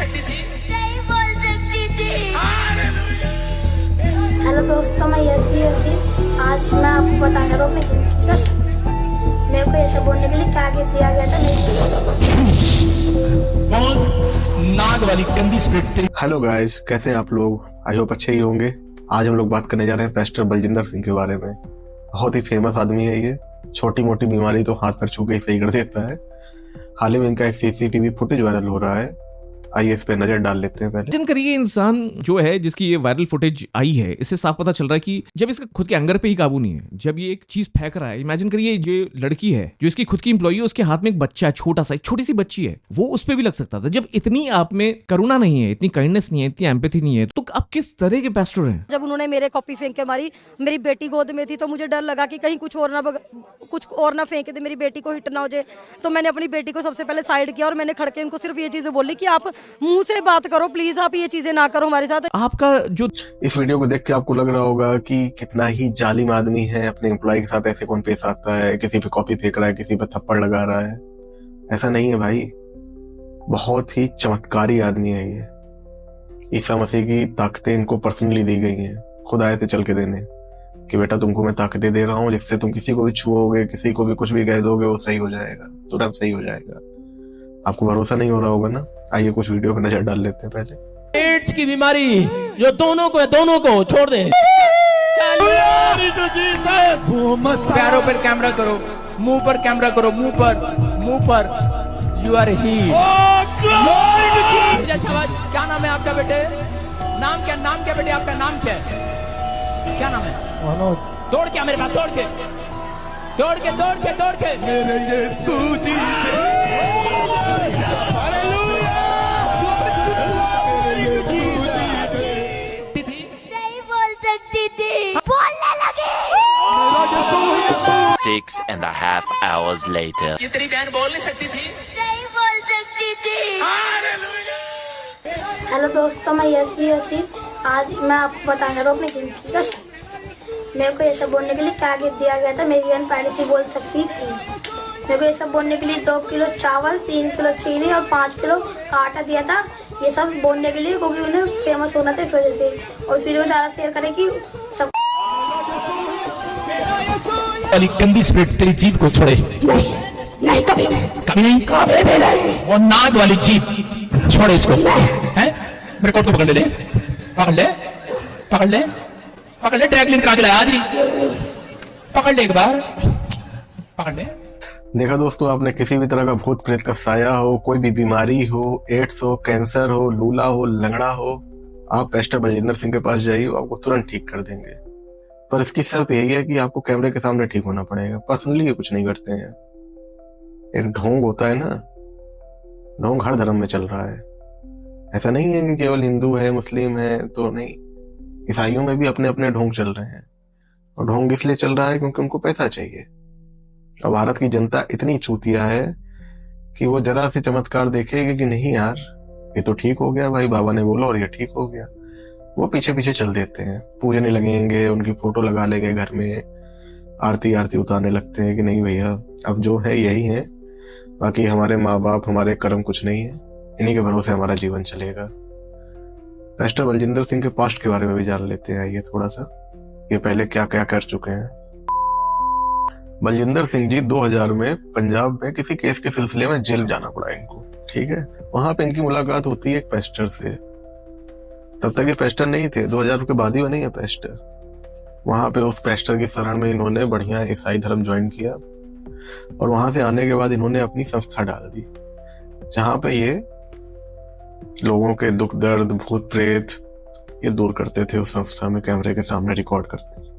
सकती थी, नहीं बोल सकती थी। हालेलुया। हेलो दोस्तों, मैं यसी आज मैं आपको बताने रहा हूँ अपनी जिंदगी का सच। मेरे को ऐसा बोलने के लिए क्या गिफ्ट दिया गया था कौन नाग वाली गंदी स्पिरिट। हेलो गाइस, कैसे हैं आप लोग? आई होप अच्छे ही होंगे। आज हम लोग बात करने जा रहे हैं पेस्टर बलजिंदर सिंह के बारे में। बहुत ही फेमस आदमी है ये। छोटी मोटी बीमारी तो हाथ पर छू के ही सही कर देता है। हाल ही में इनका एक सीसीटीवी फुटेज वायरल हो रहा है। आइए इस पे नजर डाल लेते हैं पहले। इमेजिन करिए इंसान जो है जिसकी ये वायरल फुटेज आई है, इससे साफ पता चल रहा है कि जब इसका खुद के अंगर पे ही काबू नहीं है, जब ये एक चीज फेंक रहा है। इमेजिन करिए ये लड़की है जो इसकी खुद की इंप्लॉई है, उसके हाथ में एक बच्चा है, छोटा सा, एक छोटी सी बच्ची है, वो उस पर भी लग सकता था। जब इतनी आप में करुणा नहीं है, इतनी काइंडनेस नहीं है, इतनी एम्पैथी नहीं है, तो आप किस तरह के पेस्टर हैं? जब उन्होंने मेरे कॉपी फेंक के मारी, मेरी बेटी गोद में थी, तो मुझे डर लगा कि कहीं कुछ और ना फेंक दे, मेरी बेटी को हिट ना हो जाए। तो मैंने अपनी बेटी को सबसे पहले साइड किया और मैंने खड़के उनको सिर्फ ये चीजें बोली कि आप मुंह से बात करो, प्लीज आप ये चीजें ना करो हमारे साथ। आपका जो इस वीडियो को देख के आपको लग रहा होगा कि कितना ही जालिम आदमी है, अपने एम्प्लॉय के साथ ऐसे कौन पेश आता है, किसी पे कॉपी फेंक रहा है, किसी पे थप्पड़ लगा रहा है। ऐसा नहीं है भाई, बहुत ही चमत्कारी आदमी है ये। ईसा मसीह की ताकतें इनको पर्सनली दी गई हैं, खुद आए थे चल के देने कि बेटा तुमको मैं ताकतें दे रहा हूँ जिससे तुम किसी को भी छुओगे, किसी को भी कुछ भी कह दोगे, वो सही हो जाएगा, तुरंत सही हो जाएगा। आपको भरोसा नहीं हो रहा होगा ना? आइए कुछ वीडियो पे नजर डाल लेते हैं पहले। एड्स की बीमारी जो दोनों को छोड़ दे। पैरों पर कैमरा करो, मुंह पर कैमरा करो, मुंह पर यू आर हील्ड। क्या नाम है आपका बेटे? नाम क्या बेटे? आपका नाम क्या है? क्या नाम है? दौड़ क्या मेरे पास, दौड़ के मेरे यीशु जी नहीं बोल सकती थी, बोलने लगी। 6.5 hours later. ये तेरी बहन बोल नहीं सकती थी, नहीं बोल सकती थी। हालेलुया। हेलो दोस्तों, मैं यसी आज मैं आपको बताने रहा हूँ अपनी जिंदगी का सच। मेरे को ये सब बोलने के लिए क्या गिफ्ट दिया गया था, मेरी बहन पहले से बोल सकती थी। मेरे को ये सब बोलने के लिए 2 किलो चावल, 3 किलो चीनी और 5 किलो का आटा दिया था। ये सब बोलने के लिए, क्योंकि उन्हें फेमस होना था इस वजह से। और इस वीडियो को ज़्यादा शेयर करें कि सब वाली गंदी स्पिरिट तेरी जीभ को छोड़े। नहीं, कभी नहीं। वो नाग वाली जीभ छोड़े इसको। हैं? मेरे कोट को पकड़ ले, ड्रैग लिंक करा के लाया आज ही। पकड़ ले एक बार, पकड़ ले। देखा दोस्तों, आपने किसी भी तरह का भूत प्रेत का साया हो, कोई भी बीमारी हो, एड्स हो, कैंसर हो, लूला हो, लंगड़ा हो, आप पेस्टर बलजिंदर सिंह के पास जाइए, आपको तुरंत ठीक कर देंगे। पर इसकी शर्त यही है कि आपको कैमरे के सामने ठीक होना पड़ेगा। पर्सनली ये कुछ नहीं करते हैं। एक ढोंग होता है ना, ढोंग हर धर्म में चल रहा है। ऐसा नहीं है कि केवल हिंदू है, मुस्लिम है तो नहीं, ईसाइयों में भी अपने अपने ढोंग चल रहे हैं। और ढोंग इसलिए चल रहा है क्योंकि उनको पैसा चाहिए। और भारत की जनता इतनी चूतिया है कि वो जरा से चमत्कार देखेगी कि नहीं यार ये तो ठीक हो गया, भाई बाबा ने बोला और ये ठीक हो गया, वो पीछे पीछे चल देते हैं। पूजने लगेंगे, उनकी फोटो लगा लेंगे घर में, आरती उतारने लगते हैं कि नहीं भैया अब जो है यही है, बाकी हमारे माँ बाप, हमारे कर्म कुछ नहीं है, इन्हीं के भरोसे हमारा जीवन चलेगा। पेस्टर बलजिंदर सिंह के पास्ट के बारे में भी जान लेते हैं आइए थोड़ा सा, ये पहले क्या क्या कर चुके हैं। बलजिंदर सिंह जी 2000 में पंजाब में किसी केस के सिलसिले में जेल जाना पड़ा इनको, ठीक है। वहां पे इनकी मुलाकात होती है एक पेस्टर से। तब तक ये पेस्टर नहीं थे, 2000 के बाद ही बने ये पेस्टर। वहां पे उस पेस्टर की शरण में इन्होंने बढ़िया ईसाई धर्म ज्वाइन किया और वहां से आने के बाद इन्होंने अपनी संस्था डाल दी, जहां पे ये लोगों के दुख दर्द, भूत प्रेत ये दूर करते थे। उस संस्था में कैमरे के सामने रिकॉर्ड करते।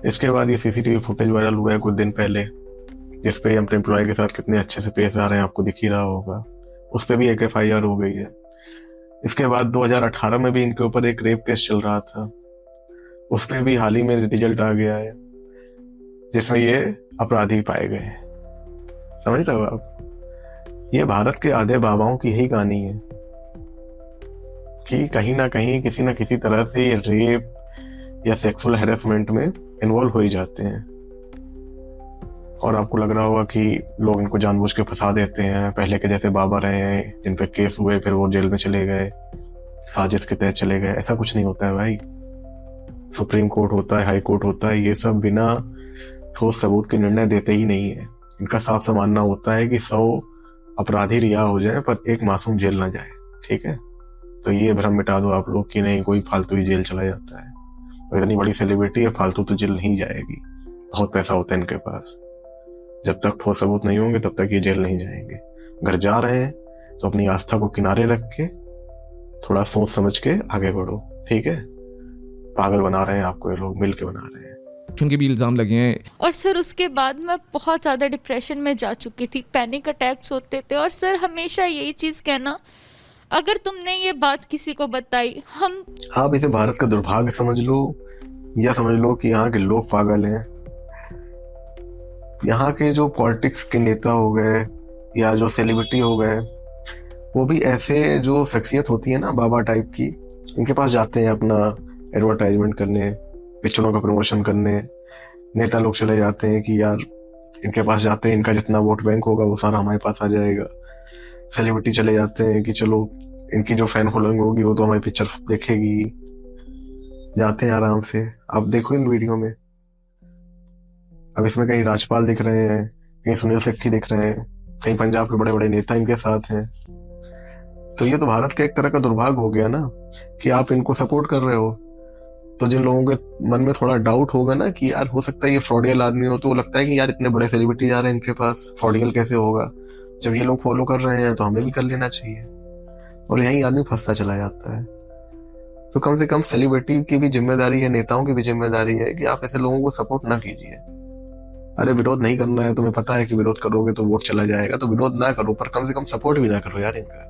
इसके बाद ये सीसीटीवी फुटेज वायरल हुआ है कुछ दिन पहले, जिसपे अपने एम्प्लॉय के साथ कितने अच्छे से पेश आ रहे हैं, आपको दिख ही रहा होगा। उस पर भी एक FIR हो गई है। इसके बाद 2018 में भी इनके ऊपर एक रेप केस चल रहा था, उस पर भी हाल ही में रिजल्ट आ गया है, जिसमें ये अपराधी पाए गए हैं। समझ रहे हो आप? ये भारत के आधे बाबाओं की यही कहानी है कि कहीं ना कहीं किसी न किसी तरह से ये रेप या सेक्सुअल हैरेसमेंट में इन्वॉल्व हो ही जाते हैं। और आपको लग रहा होगा कि लोग इनको जानबूझ के फंसा देते हैं, पहले के जैसे बाबा रहे हैं जिन पे केस हुए फिर वो जेल में चले गए, साजिश के तहत चले गए। ऐसा कुछ नहीं होता है भाई। सुप्रीम कोर्ट होता है, हाई कोर्ट होता है, ये सब बिना ठोस सबूत के निर्णय देते ही नहीं है। इनका साफ सा मानना होता है कि 100 अपराधी रिहा हो जाए पर एक मासूम जेल ना जाए। ठीक है, तो ये भ्रम मिटा दो आप लोग कि नहीं कोई फालतू ही जेल चला जाता है। और इतनी बड़ी सेलिब्रिटी है, फालतू तो जेल नहीं जाएगी, बहुत पैसा होता है इनके पास। जब तक ठोस सबूत नहीं होंगे तब तक ये जेल नहीं जाएंगे। अगर जा रहे हैं तो अपनी आस्था को किनारे रख के थोड़ा सोच समझ के आगे बढ़ो। ठीक है, पागल बना रहे हैं आपको ये लोग, मिल के बना रहे हैं। उनके भी इल्जाम लगे हैं। और सर उसके बाद मैं बहुत ज़्यादा डिप्रेशन में जा चुकी थी, पैनिक अटैक्स होते थे। और सर हमेशा यही चीज़ कहना, अगर तुमने ये बात किसी को बताई, हम आप इसे भारत का दुर्भाग्य समझ लो या समझ लो कि यहाँ के लोग पागल हैं। यहाँ के जो पॉलिटिक्स के नेता हो गए या जो सेलिब्रिटी हो गए, वो भी ऐसे जो शख्सियत होती है ना बाबा टाइप की, इनके पास जाते हैं अपना एडवर्टाइजमेंट करने, पिक्चरों का प्रमोशन करने। नेता लोग चले जाते हैं कि यार इनके पास जाते हैं, इनका जितना वोट बैंक होगा वो सारा हमारे पास आ जाएगा। सेलिब्रिटी चले जाते हैं कि चलो इनकी जो फैन फॉलोइंग होगी वो तो हमारी पिक्चर देखेगी। जाते हैं आराम से। आप देखो इन वीडियो में, अब इसमें कहीं राजपाल दिख रहे हैं, कहीं सुनील शेट्टी दिख रहे हैं, कहीं पंजाब के बड़े बड़े नेता इनके साथ हैं। तो ये तो भारत का एक तरह का दुर्भाग्य हो गया ना कि आप इनको सपोर्ट कर रहे हो। तो जिन लोगों के मन में थोड़ा डाउट होगा ना कि यार हो सकता है ये फ्रॉडियल आदमी हो, तो वो लगता है कि यार इतने बड़े सेलिब्रिटी जा रहे हैं इनके पास, फ्रॉडियल कैसे होगा। जब ये लोग फॉलो कर रहे हैं तो हमें भी कर लेना चाहिए। और यही आदमी फंसता चला जाता है। तो कम से कम सेलिब्रिटी की भी जिम्मेदारी है, नेताओं की भी जिम्मेदारी है कि आप ऐसे लोगों को सपोर्ट ना कीजिए। अरे विरोध नहीं करना है, तुम्हें पता है कि विरोध करोगे तो वोट चला जाएगा, तो विरोध ना करो, पर कम से कम सपोर्ट भी ना करो यार इनका।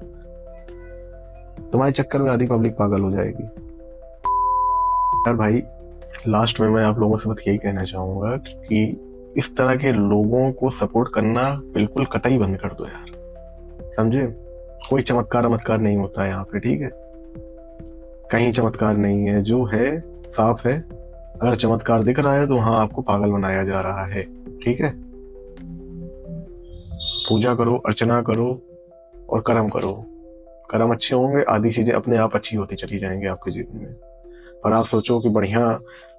तुम्हारे चक्कर में आधी पब्लिक पागल हो जाएगी। यार भाई, लास्ट में मैं आप लोगों से बस यही कहना चाहूंगा कि इस तरह के लोगों को सपोर्ट करना बिल्कुल कतई बंद कर दो यार, समझे। कोई चमत्कार नहीं होता है यहाँ पे, ठीक है। कहीं चमत्कार नहीं है, जो है साफ है। अगर चमत्कार दिख रहा है तो वहां आपको पागल बनाया जा रहा है, ठीक है। पूजा करो, अर्चना करो और कर्म करो। कर्म अच्छे होंगे, आधी चीजें अपने आप अच्छी होती चली जाएंगी आपके जीवन में। और आप सोचो कि बढ़िया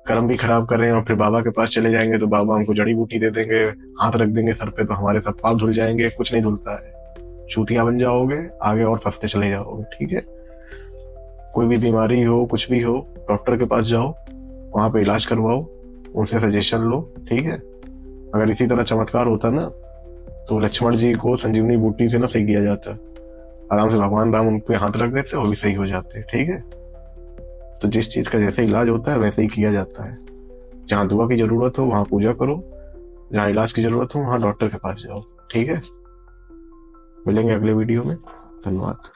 कर्म भी खराब कर रहे हैं और फिर बाबा के पास चले जाएंगे तो बाबा हमको जड़ी बूटी दे देंगे, हाथ रख देंगे सर पे तो हमारे सब पाप धुल जाएंगे। कुछ नहीं धुलता है, चूतिया बन जाओगे, आगे और फंसते चले जाओगे, ठीक है। कोई भी बीमारी हो, कुछ भी हो, डॉक्टर के पास जाओ, वहां पे इलाज करवाओ, उनसे सजेशन लो, ठीक है। अगर इसी तरह चमत्कार होता ना तो लक्ष्मण जी को संजीवनी बूटी से ना सही किया जाता, आराम से भगवान राम उन पे हाथ रख देते वो भी सही हो जाते, ठीक है। तो जिस चीज का जैसे इलाज होता है वैसे ही किया जाता है। जहां दुआ की जरूरत हो वहां पूजा करो, जहां इलाज की जरूरत हो वहां डॉक्टर के पास जाओ, ठीक है। मिलेंगे अगले वीडियो में, धन्यवाद।